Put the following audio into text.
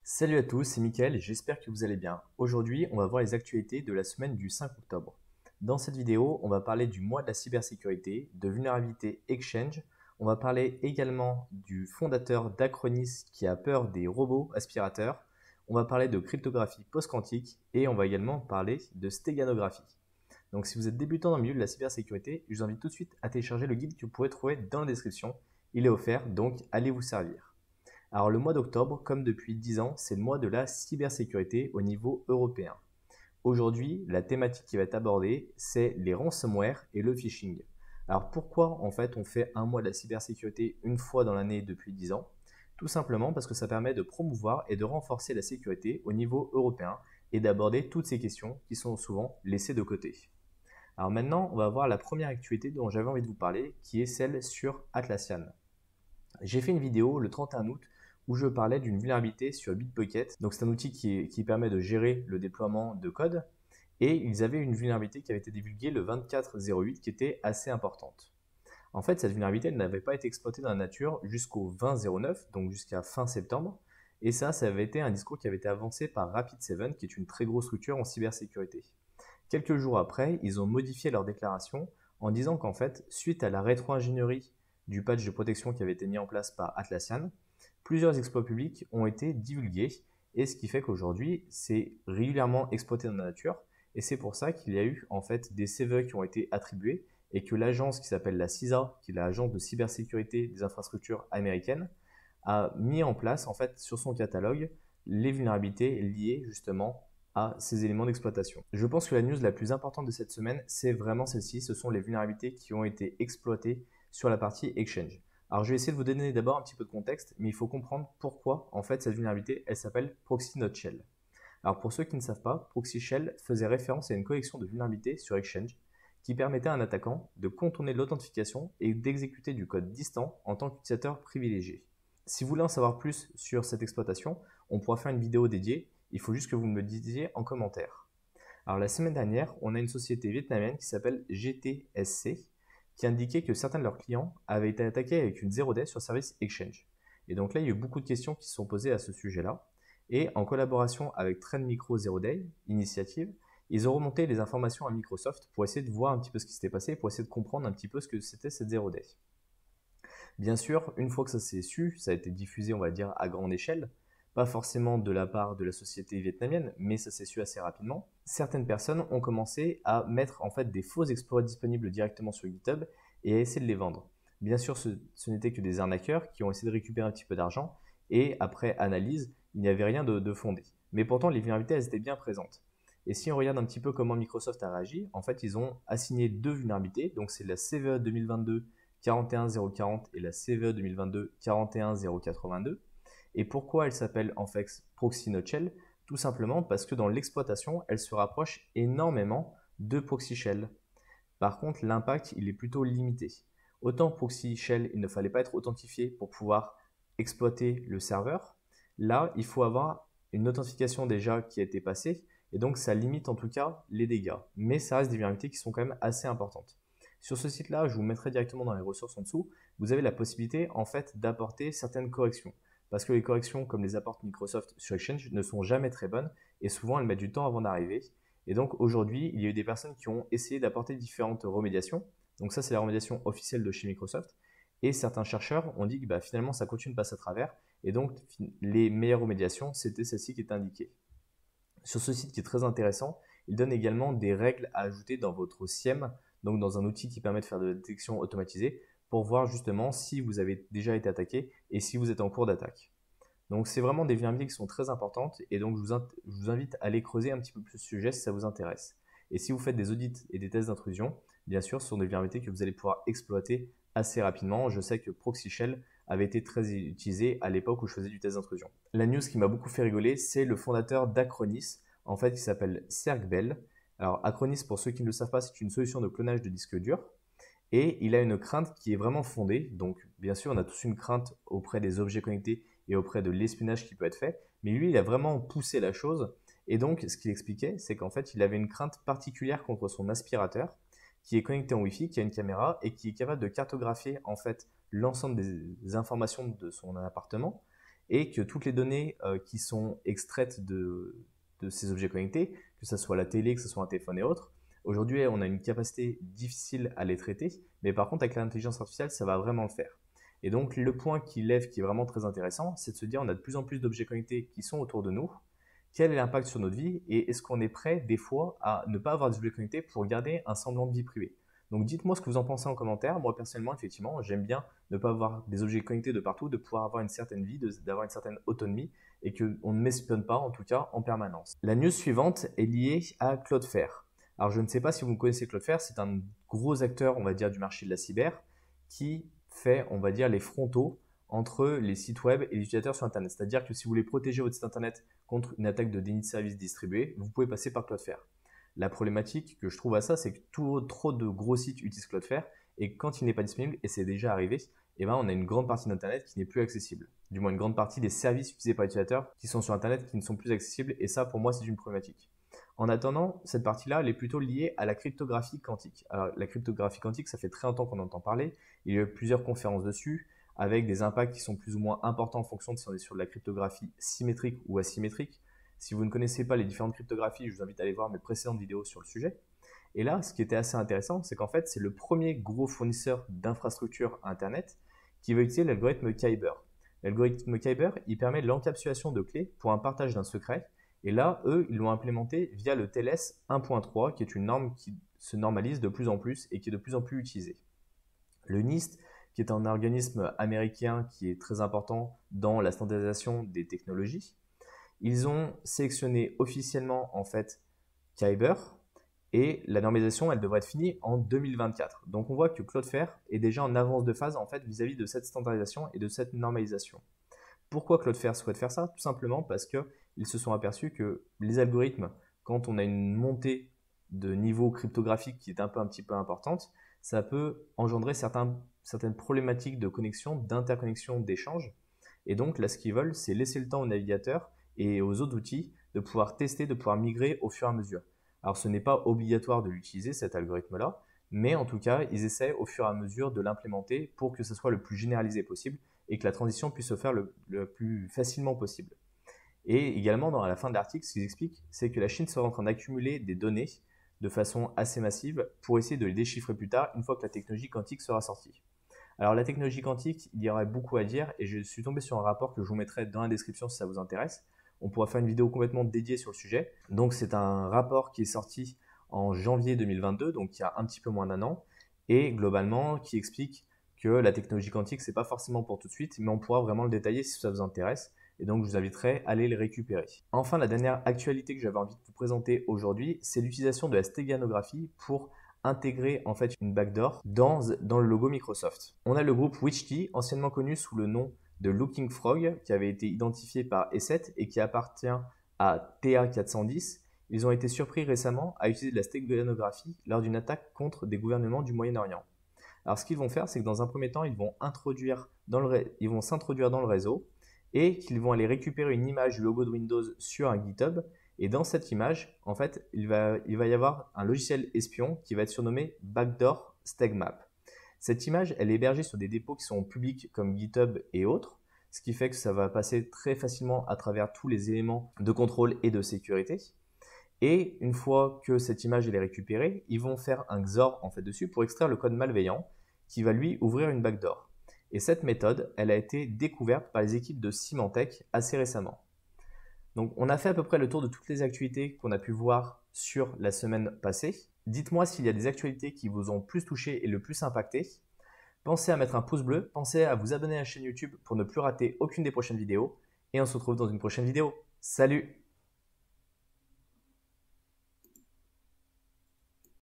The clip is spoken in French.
Salut à tous, c'est Mickaël et j'espère que vous allez bien. Aujourd'hui, on va voir les actualités de la semaine du 5 octobre. Dans cette vidéo, on va parler du mois de la cybersécurité, de vulnérabilité Exchange. On va parler également du fondateur d'Acronis qui a peur des robots aspirateurs. On va parler de cryptographie post-quantique et on va également parler de stéganographie. Donc si vous êtes débutant dans le milieu de la cybersécurité, je vous invite tout de suite à télécharger le guide que vous pouvez trouver dans la description. Il est offert, donc allez vous servir. Alors le mois d'octobre, comme depuis 10 ans, c'est le mois de la cybersécurité au niveau européen. Aujourd'hui, la thématique qui va être abordée, c'est les ransomware et le phishing. Alors pourquoi en fait on fait un mois de la cybersécurité une fois dans l'année depuis 10 ans? Tout simplement parce que ça permet de promouvoir et de renforcer la sécurité au niveau européen et d'aborder toutes ces questions qui sont souvent laissées de côté. Alors maintenant, on va voir la première actualité dont j'avais envie de vous parler, qui est celle sur Atlassian. J'ai fait une vidéo le 31 août où je parlais d'une vulnérabilité sur Bitbucket. Donc c'est un outil qui permet de gérer le déploiement de code. Et ils avaient une vulnérabilité qui avait été divulguée le 24/08 qui était assez importante. En fait, cette vulnérabilité n'avait pas été exploitée dans la nature jusqu'au 20/09, donc jusqu'à fin septembre. Et ça avait été un discours qui avait été avancé par Rapid7, qui est une très grosse structure en cybersécurité. Quelques jours après, ils ont modifié leur déclaration en disant qu'en fait, suite à la rétro-ingénierie du patch de protection qui avait été mis en place par Atlassian, plusieurs exploits publics ont été divulgués, et ce qui fait qu'aujourd'hui, c'est régulièrement exploité dans la nature, et c'est pour ça qu'il y a eu en fait des CVE qui ont été attribués, et que l'agence qui s'appelle la CISA, qui est l'agence de cybersécurité des infrastructures américaines, a mis en place en fait sur son catalogue les vulnérabilités liées justement à ces éléments d'exploitation. Je pense que la news la plus importante de cette semaine, c'est vraiment celle-ci, ce sont les vulnérabilités qui ont été exploitées sur la partie Exchange. Alors je vais essayer de vous donner d'abord un petit peu de contexte, mais il faut comprendre pourquoi en fait cette vulnérabilité, elle s'appelle Proxy Not Shell. Alors pour ceux qui ne savent pas, Proxy Shell faisait référence à une collection de vulnérabilités sur Exchange qui permettait à un attaquant de contourner l'authentification et d'exécuter du code distant en tant qu'utilisateur privilégié. Si vous voulez en savoir plus sur cette exploitation, on pourra faire une vidéo dédiée, il faut juste que vous me le disiez en commentaire. Alors la semaine dernière, on a une société vietnamienne qui s'appelle GTSC qui indiquait que certains de leurs clients avaient été attaqués avec une 0 day sur service Exchange. Et donc là, il y a eu beaucoup de questions qui se sont posées à ce sujet-là. Et en collaboration avec Trend Micro 0 Day Initiative, ils ont remonté les informations à Microsoft pour essayer de voir un petit peu ce qui s'était passé, pour essayer de comprendre un petit peu ce que c'était cette 0 day. Bien sûr, une fois que ça s'est su, ça a été diffusé, on va dire, à grande échelle, pas forcément de la part de la société vietnamienne, mais ça s'est su assez rapidement. Certaines personnes ont commencé à mettre en fait des faux exploits disponibles directement sur GitHub et à essayer de les vendre. Bien sûr, ce n'était que des arnaqueurs qui ont essayé de récupérer un petit peu d'argent et après analyse, il n'y avait rien de fondé. Mais pourtant, les vulnérabilités, elles étaient bien présentes. Et si on regarde un petit peu comment Microsoft a réagi, en fait, ils ont assigné deux vulnérabilités. Donc, c'est la CVE 2022 41040 et la CVE 2022 41082. Et pourquoi elle s'appelle en fait Proxy Not Shell? Tout simplement parce que dans l'exploitation, elle se rapproche énormément de Proxy Shell. Par contre, l'impact, il est plutôt limité. Autant Proxy Shell, il ne fallait pas être authentifié pour pouvoir exploiter le serveur. Là, il faut avoir une authentification déjà qui a été passée, et donc ça limite en tout cas les dégâts. Mais ça reste des vulnérabilités qui sont quand même assez importantes. Sur ce site-là, je vous mettrai directement dans les ressources en dessous, vous avez la possibilité en fait d'apporter certaines corrections. Parce que les corrections, comme les apporte Microsoft sur Exchange, ne sont jamais très bonnes et souvent elles mettent du temps avant d'arriver. Et donc aujourd'hui, il y a eu des personnes qui ont essayé d'apporter différentes remédiations. Donc ça, c'est la remédiation officielle de chez Microsoft. Et certains chercheurs ont dit que finalement, ça continue de passer à travers. Et donc, les meilleures remédiations, c'était celle-ci qui est indiquée. Sur ce site qui est très intéressant, il donne également des règles à ajouter dans votre SIEM, donc dans un outil qui permet de faire de la détection automatisée, pour voir justement si vous avez déjà été attaqué et si vous êtes en cours d'attaque. Donc c'est vraiment des vulnérabilités qui sont très importantes et donc je vous invite à aller creuser un petit peu plus ce sujet si ça vous intéresse. Et si vous faites des audits et des tests d'intrusion, bien sûr, ce sont des vulnérabilités que vous allez pouvoir exploiter assez rapidement. Je sais que Proxy Shell avait été très utilisé à l'époque où je faisais du test d'intrusion. La news qui m'a beaucoup fait rigoler, c'est le fondateur d'Acronis, en fait, qui s'appelle Serge Bell. Alors Acronis, pour ceux qui ne le savent pas, c'est une solution de clonage de disques durs. Et il a une crainte qui est vraiment fondée. Donc, bien sûr, on a tous une crainte auprès des objets connectés et auprès de l'espionnage qui peut être fait. Mais lui, il a vraiment poussé la chose. Et donc, ce qu'il expliquait, c'est qu'en fait, il avait une crainte particulière contre son aspirateur qui est connecté en Wi-Fi, qui a une caméra et qui est capable de cartographier en fait l'ensemble des informations de son appartement et que toutes les données qui sont extraites de ces objets connectés, que ce soit la télé, que ce soit un téléphone et autres, aujourd'hui on a une capacité difficile à les traiter, mais par contre avec l'intelligence artificielle ça va vraiment le faire. Et donc le point qu'il lève qui est vraiment très intéressant, c'est de se dire on a de plus en plus d'objets connectés qui sont autour de nous, quel est l'impact sur notre vie et est-ce qu'on est prêt des fois à ne pas avoir des objets connectés pour garder un semblant de vie privée. Donc dites-moi ce que vous en pensez en commentaire. Moi personnellement, effectivement, j'aime bien ne pas avoir des objets connectés de partout, de pouvoir avoir une certaine vie, d'avoir une certaine autonomie et qu'on ne m'espionne pas en tout cas en permanence. La news suivante est liée à Cloudflare. Alors je ne sais pas si vous connaissez Cloudflare, c'est un gros acteur, on va dire, du marché de la cyber qui fait, on va dire, les frontaux entre les sites web et les utilisateurs sur Internet. C'est-à-dire que si vous voulez protéger votre site Internet contre une attaque de déni de service distribué, vous pouvez passer par Cloudflare. La problématique que je trouve à ça, c'est que trop de gros sites utilisent Cloudflare et quand il n'est pas disponible, et c'est déjà arrivé, eh ben, on a une grande partie d'Internet qui n'est plus accessible. Du moins, une grande partie des services utilisés par l'utilisateur qui sont sur Internet qui ne sont plus accessibles et ça, pour moi, c'est une problématique. En attendant, cette partie-là, elle est plutôt liée à la cryptographie quantique. Alors, la cryptographie quantique, ça fait très longtemps qu'on entend parler. Il y a eu plusieurs conférences dessus, avec des impacts qui sont plus ou moins importants en fonction de si on est sur de la cryptographie symétrique ou asymétrique. Si vous ne connaissez pas les différentes cryptographies, je vous invite à aller voir mes précédentes vidéos sur le sujet. Et là, ce qui était assez intéressant, c'est qu'en fait, c'est le premier gros fournisseur d'infrastructures Internet qui va utiliser l'algorithme Kyber. L'algorithme Kyber, il permet l'encapsulation de clés pour un partage d'un secret. Et là, eux, ils l'ont implémenté via le TLS 1.3, qui est une norme qui se normalise de plus en plus et qui est de plus en plus utilisée. Le NIST, qui est un organisme américain qui est très important dans la standardisation des technologies, ils ont sélectionné officiellement en fait Kyber et la normalisation elle devrait être finie en 2024. Donc on voit que Cloudflare est déjà en avance de phase en fait vis-à-vis de cette standardisation et de cette normalisation. Pourquoi Cloudflare souhaite faire ça? Tout simplement parce qu'ils se sont aperçus que les algorithmes, quand on a une montée de niveau cryptographique qui est un petit peu importante, ça peut engendrer certaines problématiques de connexion, d'interconnexion, d'échange. Et donc là, ce qu'ils veulent, c'est laisser le temps au navigateur et aux autres outils de pouvoir tester, de pouvoir migrer au fur et à mesure. Alors ce n'est pas obligatoire de l'utiliser, cet algorithme-là, mais en tout cas, ils essaient au fur et à mesure de l'implémenter pour que ce soit le plus généralisé possible et que la transition puisse se faire le plus facilement possible. Et également, à la fin de l'article, ce qu'ils expliquent, c'est que la Chine sera en train d'accumuler des données de façon assez massive pour essayer de les déchiffrer plus tard, une fois que la technologie quantique sera sortie. Alors la technologie quantique, il y aurait beaucoup à dire et je suis tombé sur un rapport que je vous mettrai dans la description si ça vous intéresse. On pourra faire une vidéo complètement dédiée sur le sujet. Donc c'est un rapport qui est sorti en janvier 2022, donc il y a un petit peu moins d'un an, et globalement qui explique que la technologie quantique, ce n'est pas forcément pour tout de suite, mais on pourra vraiment le détailler si ça vous intéresse. Et donc, je vous inviterai à aller le récupérer. Enfin, la dernière actualité que j'avais envie de vous présenter aujourd'hui, c'est l'utilisation de la stéganographie pour intégrer en fait une backdoor dans le logo Microsoft. On a le groupe Witchkey, anciennement connu sous le nom de Looking Frog, qui avait été identifié par E7 et qui appartient à TA410. Ils ont été surpris récemment à utiliser de la stéganographie lors d'une attaque contre des gouvernements du Moyen-Orient. Alors, ce qu'ils vont faire, c'est que dans un premier temps, ils vont s'introduire dans le réseau et qu'ils vont aller récupérer une image du logo de Windows sur un GitHub. Et dans cette image, en fait, il va y avoir un logiciel espion qui va être surnommé Backdoor StegMap. Cette image, elle est hébergée sur des dépôts qui sont publics comme GitHub et autres, ce qui fait que ça va passer très facilement à travers tous les éléments de contrôle et de sécurité. Et une fois que cette image elle est récupérée, ils vont faire un XOR en fait dessus pour extraire le code malveillant qui va lui ouvrir une backdoor. Et cette méthode, elle a été découverte par les équipes de Symantec assez récemment. Donc on a fait à peu près le tour de toutes les actualités qu'on a pu voir sur la semaine passée. Dites-moi s'il y a des actualités qui vous ont plus touché et le plus impacté. Pensez à mettre un pouce bleu, pensez à vous abonner à la chaîne YouTube pour ne plus rater aucune des prochaines vidéos. Et on se retrouve dans une prochaine vidéo. Salut!